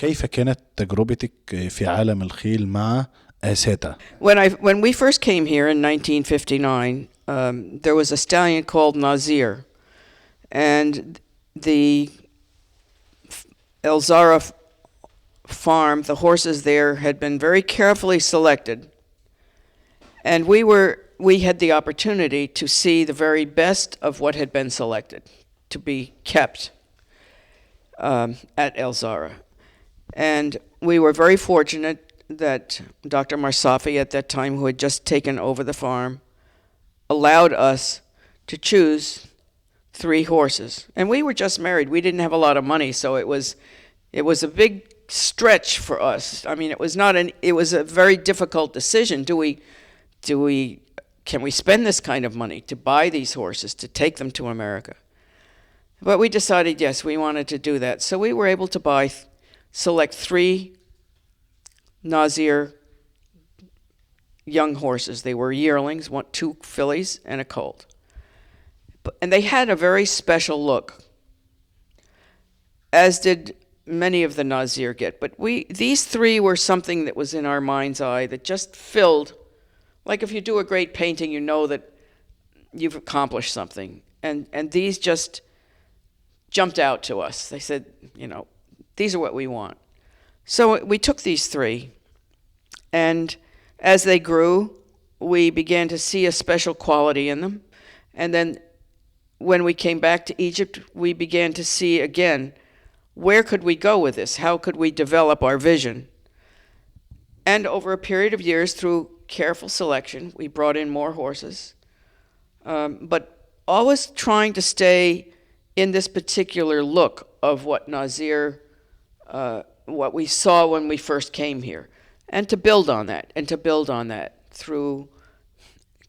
كيف كانت تجربتك في عالم الخيل مع أنساتا؟ When we first came here in 1959, there was a stallion called Nazir, and the Elzara farm, the horses there had been very carefully selected, and we had the opportunity to see the very best of what had been selected to be kept at Elzara. And we were very fortunate that Dr. Marsafi at that time, who had just taken over the farm, allowed us to choose 3 horses. And we were just married. We didn't have a lot of money, so it was a big stretch for us. I mean, it was a very difficult decision. Can we spend this kind of money to buy these horses, to take them to America? But we decided, yes, we wanted to do that. So we were able to select 3 Nazir young horses. They were yearlings, 2 fillies and a colt. And they had a very special look, as did many of the Nazir get. But these 3 were something that was in our mind's eye that just filled, like if you do a great painting, you know that you've accomplished something. And these just jumped out to us. They said, these are what we want. So we took these 3, and as they grew, we began to see a special quality in them. And then when we came back to Egypt, we began to see again, where could we go with this? How could we develop our vision? And over a period of years, through careful selection, we brought in more horses, but always trying to stay in this particular look of what Nazir, what we saw when we first came here, and to build on that, through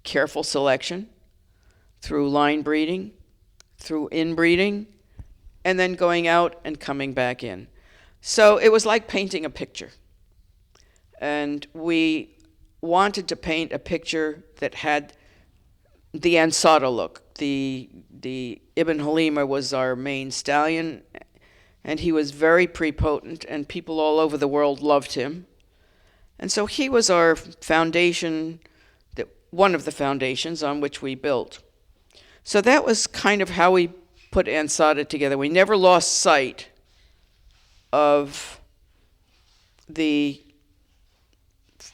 careful selection, through line breeding, through inbreeding, and then going out and coming back in. So it was like painting a picture. And we wanted to paint a picture that had the Ansata look. The Ibn Halima was our main stallion, and he was very prepotent, and people all over the world loved him. And so he was our foundation, one of the foundations on which we built. So that was kind of how we put Ansata together. We never lost sight of the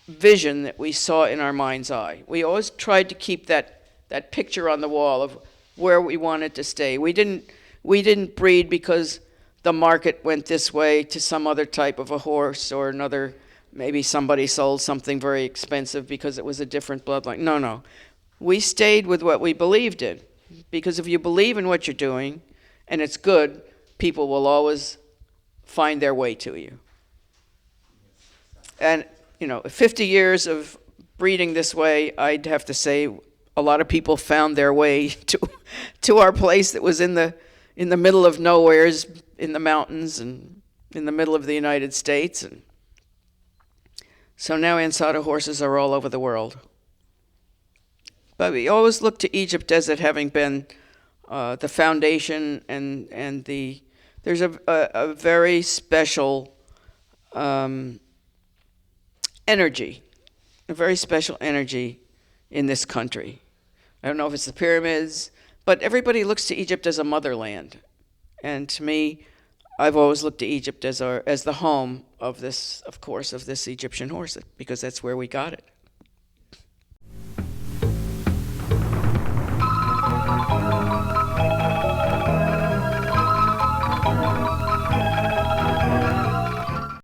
vision that we saw in our mind's eye. We always tried to keep that picture on the wall of where we wanted to stay. We didn't breed because the market went this way to some other type of a horse or another. Maybe somebody sold something very expensive because it was a different bloodline. No. We stayed with what we believed in. Because if you believe in what you're doing and it's good, people will always find their way to you. And 50 years of breeding this way, I'd have to say a lot of people found their way to our place that was in the middle of nowheres, in the mountains and in the middle of the United States. And so now Ansata horses are all over the world. But we always look to Egypt as it having been the foundation, and there's a very special energy, in this country. I don't know if it's the pyramids, but everybody looks to Egypt as a motherland. And to me, I've always looked to Egypt as the home of this, of course, of this Egyptian horse, because that's where we got it.